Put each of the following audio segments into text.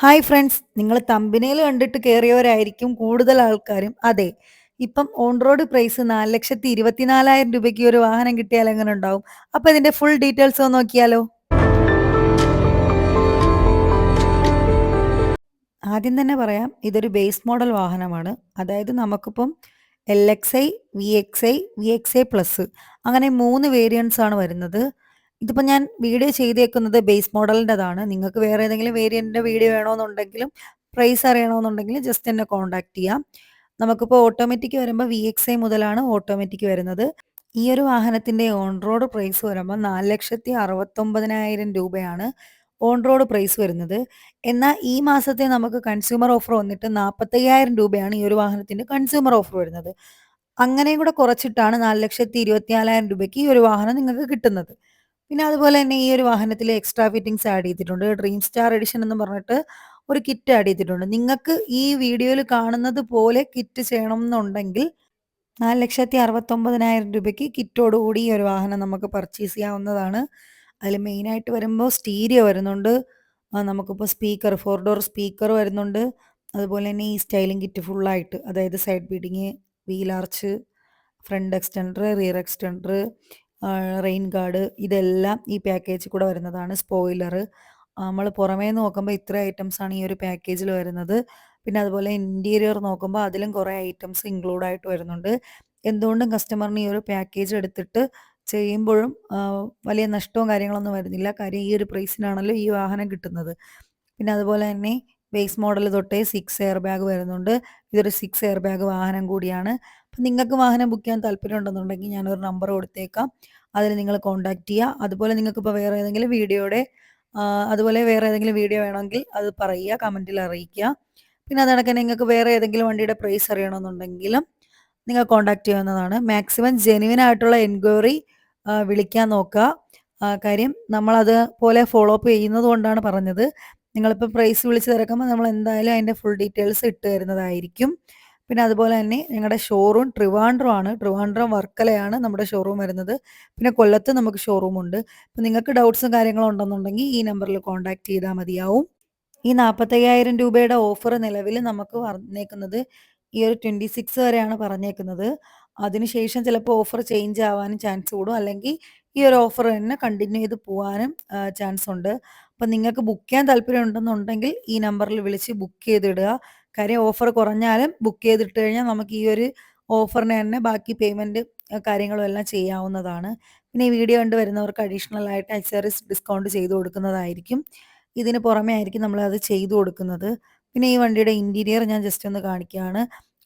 Hi friends, നിങ്ങൾ തമ്പനയിൽ കണ്ടിട്ട് കയറിയവരായിരിക്കും കൂടുതൽ ആൾക്കാരും. അതെ, ഇപ്പം ഓൺ റോഡ് പ്രൈസ് 4,24,000 രൂപയ്ക്ക് ഒരു വാഹനം കിട്ടിയാൽ എങ്ങനെ ഉണ്ടാവും? അപ്പൊ ഇതിന്റെ ഫുൾ ഡീറ്റെയിൽസ് ഒന്ന് നോക്കിയാലോ? ആദ്യം തന്നെ പറയാം, ഇതൊരു ബേസ് മോഡൽ വാഹനമാണ്. അതായത് നമുക്കിപ്പം LXI, VXI, VXI പ്ലസ് അങ്ങനെ 3 വേരിയൻസ് ആണ് വരുന്നത്. ഇതിപ്പോൾ ഞാൻ വീഡിയോ ചെയ്തേക്കുന്നത് ബേസ് മോഡലിൻ്റെതാണ്. നിങ്ങൾക്ക് വേറെ ഏതെങ്കിലും വേരിയന്റിന്റെ വീഡിയോ വേണമെന്നുണ്ടെങ്കിലും പ്രൈസ് അറിയണമെന്നുണ്ടെങ്കിലും ജസ്റ്റ് എന്നെ കോൺടാക്ട് ചെയ്യാം. നമുക്കിപ്പോൾ ഓട്ടോമാറ്റിക് വരുമ്പോൾ VXI മുതലാണ് ഓട്ടോമാറ്റിക് വരുന്നത്. ഈ ഒരു വാഹനത്തിന്റെ ഓൺ റോഡ് പ്രൈസ് വരുമ്പോൾ 4,69,000 രൂപയാണ് ഓൺ റോഡ് പ്രൈസ് വരുന്നത്. എന്നാൽ ഈ മാസത്തെ നമുക്ക് കൺസ്യൂമർ ഓഫർ വന്നിട്ട് 45,000 രൂപയാണ് ഈ ഒരു വാഹനത്തിന്റെ കൺസ്യൂമർ ഓഫർ വരുന്നത്. അങ്ങനെയും കൂടെ കുറച്ചിട്ടാണ് 4,24,000 രൂപയ്ക്ക് ഈ ഒരു വാഹനം നിങ്ങൾക്ക് കിട്ടുന്നത്. പിന്നെ അതുപോലെ തന്നെ ഈ ഒരു വാഹനത്തിൽ എക്സ്ട്രാ ഫിറ്റിംഗ്സ് ആഡ് ചെയ്തിട്ടുണ്ട്. ഡ്രീം സ്റ്റാർ എഡിഷൻ എന്ന് പറഞ്ഞിട്ട് ഒരു കിറ്റ് ആഡ് ചെയ്തിട്ടുണ്ട്. നിങ്ങൾക്ക് ഈ വീഡിയോയിൽ കാണുന്നത് പോലെ കിറ്റ് ചെയ്യണം എന്നുണ്ടെങ്കിൽ 4,69,000 രൂപയ്ക്ക് കിറ്റോടുകൂടി ഈ ഒരു വാഹനം നമുക്ക് പർച്ചേസ് ചെയ്യാവുന്നതാണ്. അതിൽ മെയിനായിട്ട് വരുമ്പോൾ സ്റ്റീരിയോ വരുന്നുണ്ട്. നമുക്കിപ്പോൾ സ്പീക്കർ 4 ഡോർ സ്പീക്കർ വരുന്നുണ്ട്. അതുപോലെ തന്നെ ഈ സ്റ്റൈലിംഗ് കിറ്റ് ഫുള്ളായിട്ട്, അതായത് side beading, wheel arch, front extender, rear extender, rain guard, ഇതെല്ലാം ഈ പാക്കേജിൽ കൂടെ വരുന്നതാണ്. സ്പോയിലർ, നമ്മൾ പുറമേ നോക്കുമ്പോൾ ഇത്ര ഐറ്റംസാണ് ഈ ഒരു പാക്കേജിൽ വരുന്നത്. പിന്നെ അതുപോലെ ഇന്റീരിയർ നോക്കുമ്പോൾ അതിലും കുറേ ഐറ്റംസ് ഇൻക്ലൂഡ് ആയിട്ട് വരുന്നുണ്ട്. എന്തുകൊണ്ടും കസ്റ്റമറിന് ഈ ഒരു പാക്കേജ് എടുത്തിട്ട് ചെയ്യുമ്പോഴും വലിയ നഷ്ടവും കാര്യങ്ങളൊന്നും വരുന്നില്ല. കാര്യം ഈ ഒരു പ്രൈസിനാണല്ലോ ഈ വാഹനം കിട്ടുന്നത്. പിന്നെ അതുപോലെ തന്നെ ബേസ് മോഡൽ തൊട്ടേ 6 എയർ ബാഗ് വരുന്നുണ്ട്. ഇതൊരു 6 എയർ ബാഗ് വാഹനം കൂടിയാണ്. അപ്പം നിങ്ങൾക്ക് വാഹനം ബുക്ക് ചെയ്യാൻ താല്പര്യമുണ്ടെന്നുണ്ടെങ്കിൽ ഞാനൊരു നമ്പർ കൊടുത്തേക്കാം. അതിൽ നിങ്ങൾ കോൺടാക്ട് ചെയ്യുക. അതുപോലെ നിങ്ങൾക്കിപ്പോൾ വേറെ ഏതെങ്കിലും വീഡിയോയുടെ അതുപോലെ വേറെ ഏതെങ്കിലും വീഡിയോ വേണമെങ്കിൽ അത് പറയുക, കമൻറ്റിൽ അറിയിക്കുക. പിന്നെ അത് കണക്ക് തന്നെ നിങ്ങൾക്ക് വേറെ ഏതെങ്കിലും വണ്ടിയുടെ പ്രൈസ് അറിയണമെന്നുണ്ടെങ്കിലും നിങ്ങൾ കോൺടാക്ട് ചെയ്യാവുന്നതാണ്. മാക്സിമം ജെനുവിൻ ആയിട്ടുള്ള എൻക്വയറി വിളിക്കാൻ നോക്കുക. കാര്യം നമ്മളത് പോലെ ഫോളോ അപ്പ് ചെയ്യുന്നത് കൊണ്ടാണ് പറഞ്ഞത്. നിങ്ങളിപ്പോൾ പ്രൈസ് വിളിച്ച് തിരക്കുമ്പോൾ നമ്മൾ എന്തായാലും അതിൻ്റെ ഫുൾ ഡീറ്റെയിൽസ് ഇട്ട് തരുന്നതായിരിക്കും. പിന്നെ അതുപോലെ തന്നെ ഞങ്ങളുടെ ഷോറൂം ട്രിവാൻഡ്രം ആണ്. ട്രിവാൻഡ്രം വർക്കലയാണ് നമ്മുടെ ഷോറൂം വരുന്നത്. പിന്നെ കൊല്ലത്ത് നമുക്ക് ഷോറൂമുണ്ട്. അപ്പോൾ നിങ്ങൾക്ക് ഡൗട്ട്സും കാര്യങ്ങളും ഉണ്ടെന്നുണ്ടെങ്കിൽ ഈ നമ്പറിൽ കോൺടാക്ട് ചെയ്താൽ മതിയാവും. ഈ 45,000 രൂപയുടെ ഓഫർ നിലവിൽ നമുക്ക് വന്നേക്കുന്നത് ഈ ഒരു 26 വരെയാണ് പറഞ്ഞേക്കുന്നത്. അതിനുശേഷം ചിലപ്പോൾ ഓഫർ ചേഞ്ച് ആവാനും ചാൻസ് കൂടും. അല്ലെങ്കിൽ ഈ ഒരു ഓഫർ തന്നെ കണ്ടിന്യൂ ചെയ്ത് പോവാനും ചാൻസ് ഉണ്ട്. അപ്പം നിങ്ങൾക്ക് ബുക്ക് ചെയ്യാൻ താല്പര്യം ഉണ്ടെന്നുണ്ടെങ്കിൽ ഈ നമ്പറിൽ വിളിച്ച് ബുക്ക് ചെയ്തിടുക. കാര്യം ഓഫർ കുറഞ്ഞാലും ബുക്ക് ചെയ്തിട്ട് കഴിഞ്ഞാൽ നമുക്ക് ഈ ഒരു ഓഫറിന് തന്നെ ബാക്കി പേയ്മെന്റ് കാര്യങ്ങളും എല്ലാം ചെയ്യാവുന്നതാണ്. പിന്നെ ഈ വീഡിയോ കണ്ട് വരുന്നവർക്ക് അഡീഷണൽ ആയിട്ട് അക്സസറീസ് ഡിസ്കൗണ്ട് ചെയ്ത് കൊടുക്കുന്നതായിരിക്കും. ഇതിന് പുറമെ ആയിരിക്കും നമ്മളത് ചെയ്തു കൊടുക്കുന്നത്. പിന്നെ ഈ വണ്ടിയുടെ ഇന്റീരിയർ ഞാൻ ജസ്റ്റ് ഒന്ന് കാണിക്കുകയാണ്.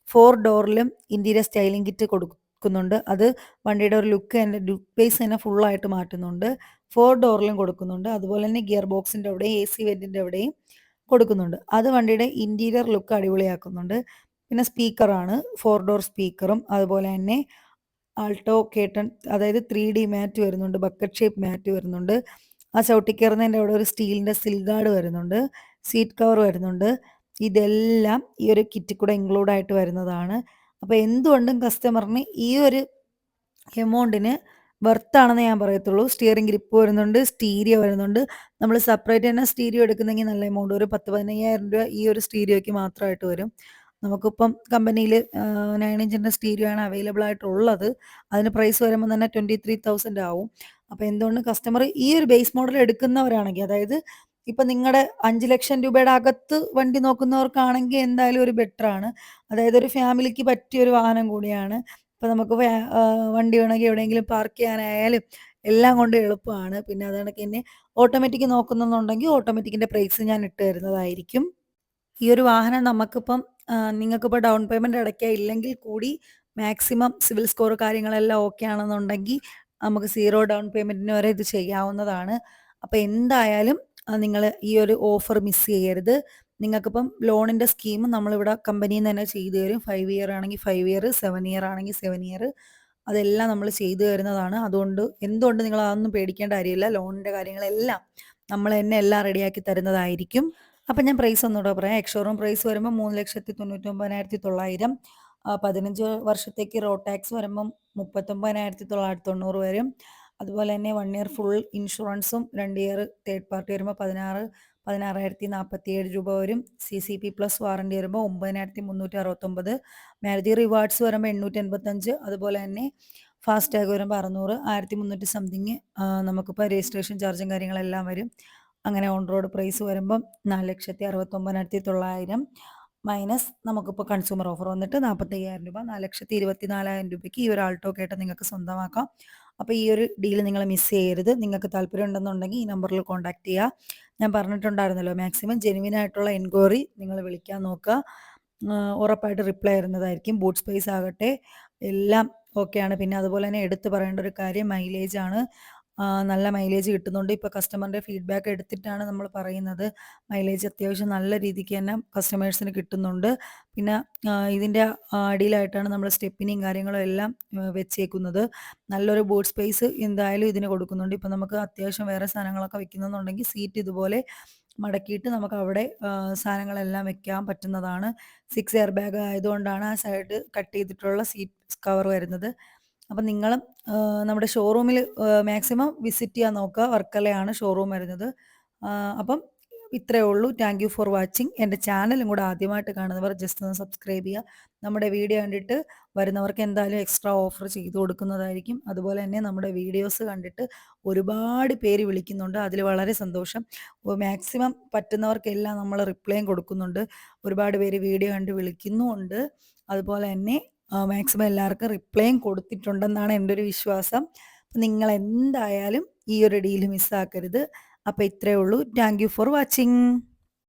4 ഡോറിലും ഇന്റീരിയർ സ്റ്റൈലിംഗ് കിറ്റ് കൊടുക്കുന്നുണ്ട്. അത് വണ്ടിയുടെ ഒരു ലുക്ക് ബേസ് തന്നെ ഫുള്ളായിട്ട് മാറ്റുന്നുണ്ട്. 4 ഡോറിലും കൊടുക്കുന്നുണ്ട്. അതുപോലെ തന്നെ ഗിയർ ബോക്സിന്റെ അവിടെയും AC വെന്റിന്റെ അവിടെയും കൊടുക്കുന്നുണ്ട്. അത് വണ്ടിയുടെ ഇന്റീരിയർ ലുക്ക് അടിപൊളിയാക്കുന്നുണ്ട്. പിന്നെ സ്പീക്കറാണ്. 4 ഡോർ സ്പീക്കറും അതുപോലെ തന്നെ ആൾട്ടോ കേട്ടൺ, അതായത് 3D മാറ്റ് വരുന്നുണ്ട്. ബക്കറ്റ് ഷേപ്പ് മാറ്റ് വരുന്നുണ്ട്. ആ ചവിട്ടിക്കയറുന്നതിൻ്റെ അവിടെ ഒരു സ്റ്റീലിൻ്റെ സിൽ ഗാർഡ് വരുന്നുണ്ട്. സീറ്റ് കവർ വരുന്നുണ്ട്. ഇതെല്ലാം ഈ ഒരു കിറ്റിൽ കൂടെ ഇൻക്ലൂഡ് ആയിട്ട് വരുന്നതാണ്. അപ്പോൾ എന്തുകൊണ്ടും കസ്റ്റമറിന് ഈ ഒരു എമൗണ്ടിന് വർത്താണെന്ന് ഞാൻ പറയത്തുള്ളൂ. സ്റ്റിയറിംഗ് ഗ്രിപ്പ് വരുന്നുണ്ട്, സ്റ്റീരിയോ വരുന്നുണ്ട്. നമ്മൾ സെപ്പറേറ്റ് തന്നെ സ്റ്റീരിയോ എടുക്കുന്നെങ്കിൽ നല്ല എമൗണ്ട്, ഒരു 10,000-15,000 രൂപ ഈ ഒരു സ്റ്റീരിയോയ്ക്ക് മാത്രമായിട്ട് വരും. നമുക്കിപ്പം കമ്പനിയിൽ 9 ഇഞ്ചിൻ്റെ സ്റ്റീരിയോ ആണ് അവൈലബിൾ ആയിട്ടുള്ളത്. അതിന് പ്രൈസ് വരുമ്പോൾ തന്നെ 23,000 ആവും. അപ്പോൾ എന്തുകൊണ്ടും കസ്റ്റമർ ഈ ഒരു ബേസ് മോഡൽ എടുക്കുന്നവരാണെങ്കിൽ, അതായത് ഇപ്പം നിങ്ങളുടെ 5,00,000 രൂപയുടെ അകത്ത് വണ്ടി നോക്കുന്നവർക്കാണെങ്കിൽ എന്തായാലും ഒരു ബെറ്ററാണ്. അതായത് ഒരു ഫാമിലിക്ക് പറ്റിയൊരു വാഹനം കൂടിയാണ്. ഇപ്പൊ നമുക്ക് വണ്ടി വേണമെങ്കിൽ എവിടെയെങ്കിലും പാർക്ക് ചെയ്യാനായാലും എല്ലാം കൊണ്ടും എളുപ്പമാണ്. പിന്നെ അത് കണക്ക് തന്നെ ഓട്ടോമാറ്റിക് നോക്കുന്നുണ്ടെങ്കിൽ ഓട്ടോമാറ്റിക്കിന്റെ പ്രൈസ് ഞാൻ ഇട്ട് തരുന്നതായിരിക്കും. ഈ ഒരു വാഹനം നമുക്കിപ്പം നിങ്ങൾക്കിപ്പോൾ ഡൗൺ പേയ്മെന്റ് അടയ്ക്കാൻ ഇല്ലെങ്കിൽ കൂടി മാക്സിമം സിവിൽ സ്കോർ കാര്യങ്ങളെല്ലാം ഓക്കെ ആണെന്നുണ്ടെങ്കിൽ നമുക്ക് സീറോ ഡൗൺ പേയ്മെന്റിന് വരെ ഇത് ചെയ്യാവുന്നതാണ്. അപ്പോൾ എന്തായാലും നിങ്ങൾ ഈ ഒരു ഓഫർ മിസ് ചെയ്യരുത്. നിങ്ങൾക്കിപ്പം ലോണിന്റെ സ്കീം നമ്മളിവിടെ കമ്പനിയിൽ നിന്ന് തന്നെ ചെയ്തു തരും. 5 ഇയർ ആണെങ്കിൽ 5 ഇയർ, 7 ഇയർ ആണെങ്കിൽ 7 ഇയർ, അതെല്ലാം നമ്മൾ ചെയ്തു തരുന്നതാണ്. അതുകൊണ്ട് എന്തുകൊണ്ട് നിങ്ങൾ അതൊന്നും പേടിക്കേണ്ട കാര്യമില്ല. ലോണിന്റെ കാര്യങ്ങളെല്ലാം നമ്മൾ തന്നെ എല്ലാം റെഡിയാക്കി തരുന്നതായിരിക്കും. അപ്പം ഞാൻ പ്രൈസ് ഒന്നുകൂടെ പറയാം. എക്സ്-ഷോറൂം പ്രൈസ് വരുമ്പോൾ 3,99,900. 15 വർഷത്തേക്ക് റോഡ് ടാക്സ് വരുമ്പം 39,990 വരും. അതുപോലെ തന്നെ 1 ഇയർ ഫുൾ ഇൻഷുറൻസും 2 ഇയർ തേർഡ് പാർട്ടി വരുമ്പോൾ 16, 16,047 രൂപ വരും. CCP പ്ലസ് വാറണ്ടി വരുമ്പോൾ 9,369. മാരുതി റിവാർഡ്സ് വരുമ്പോൾ 885. അതുപോലെ തന്നെ ഫാസ്ടാഗ് വരുമ്പോൾ 600, 1,300 സംതിങ് നമുക്കിപ്പോൾ രജിസ്ട്രേഷൻ ചാർജും കാര്യങ്ങളെല്ലാം വരും. അങ്ങനെ ഓൺ റോഡ് പ്രൈസ് വരുമ്പം 4,69,900 മൈനസ് നമുക്കിപ്പോൾ കൺസ്യൂമർ ഓഫർ വന്നിട്ട് 45,000 രൂപ, 4,24,000 രൂപയ്ക്ക് ഈ ഒരു ആൾട്ടോ കേട്ട നിങ്ങൾക്ക് സ്വന്തമാക്കാം. അപ്പോൾ ഈ ഒരു ഡീൽ നിങ്ങൾ മിസ് ചെയ്യരുത്. നിങ്ങൾക്ക് താല്പര്യം ഉണ്ടെന്നുണ്ടെങ്കിൽ ഈ നമ്പറിൽ കോൺടാക്ട് ചെയ്യുക. ഞാൻ പറഞ്ഞിട്ടുണ്ടായിരുന്നല്ലോ, മാക്സിമം ജെനുവിൻ ആയിട്ടുള്ള എൻക്വയറി നിങ്ങൾ വിളിക്കാൻ നോക്കുക. ഉറപ്പായിട്ട് റിപ്ലൈ വരുന്നതായിരിക്കും. ബൂട്ട് സ്പേസ് ആകട്ടെ എല്ലാം ഓക്കെയാണ്. പിന്നെ അതുപോലെ തന്നെ എടുത്തു പറയേണ്ട ഒരു കാര്യം മൈലേജ് ആണ്. നല്ല മൈലേജ് കിട്ടുന്നുണ്ട്. ഇപ്പോൾ കസ്റ്റമറിൻ്റെ ഫീഡ്ബാക്ക് എടുത്തിട്ടാണ് നമ്മൾ പറയുന്നത്. മൈലേജ് അത്യാവശ്യം നല്ല രീതിക്ക് തന്നെ കസ്റ്റമേഴ്സിന് കിട്ടുന്നുണ്ട്. പിന്നെ ഇതിൻ്റെ അടിയിലായിട്ടാണ് നമ്മൾ സ്റ്റെപ്പിനിയും കാര്യങ്ങളും എല്ലാം വെച്ചേക്കുന്നത്. നല്ലൊരു ബൂട്ട് സ്പേസ് എന്തായാലും ഇതിന് കൊടുക്കുന്നുണ്ട്. ഇപ്പോൾ നമുക്ക് അത്യാവശ്യം വേറെ സാധനങ്ങളൊക്കെ വെക്കുന്നുണ്ടെങ്കിൽ സീറ്റ് ഇതുപോലെ മടക്കിയിട്ട് നമുക്ക് അവിടെ സാധനങ്ങളെല്ലാം വെക്കാൻ പറ്റുന്നതാണ്. 6 എയർ ബാഗ് ആയതുകൊണ്ടാണ് ആ സൈഡ് കട്ട് ചെയ്തിട്ടുള്ള സീറ്റ് കവർ വരുന്നത്. അപ്പം നിങ്ങളും നമ്മുടെ ഷോറൂമിൽ മാക്സിമം വിസിറ്റ് ചെയ്യാൻ നോക്കുക. വർക്കലയാണ് ഷോറൂം വരുന്നത്. അപ്പം ഇത്രയേ ഉള്ളൂ. Thank you for watching. എൻ്റെ ചാനലും കൂടെ ആദ്യമായിട്ട് കാണുന്നവർ ജസ്റ്റ് ഒന്ന് സബ്സ്ക്രൈബ് ചെയ്യുക. നമ്മുടെ വീഡിയോ കണ്ടിട്ട് വരുന്നവർക്ക് എന്തായാലും എക്സ്ട്രാ ഓഫർ ചെയ്ത് കൊടുക്കുന്നതായിരിക്കും. അതുപോലെ തന്നെ നമ്മുടെ വീഡിയോസ് കണ്ടിട്ട് ഒരുപാട് പേര് വിളിക്കുന്നുണ്ട്. അതിൽ വളരെ സന്തോഷം. മാക്സിമം പറ്റുന്നവർക്കെല്ലാം നമ്മൾ റിപ്ലൈയും കൊടുക്കുന്നുണ്ട്. ഒരുപാട് പേര് വീഡിയോ കണ്ട് വിളിക്കുന്നുമുണ്ട്. അതുപോലെ തന്നെ മാക്സിമം എല്ലാവർക്കും റിപ്ലൈയും കൊടുത്തിട്ടുണ്ടെന്നാണ് എൻ്റെ ഒരു വിശ്വാസം. നിങ്ങൾ എന്തായാലും ഈ ഒരു ഡീൽ മിസ്സാക്കരുത്. അപ്പോൾ ഇത്രയേ ഉള്ളൂ. Thank you for watching.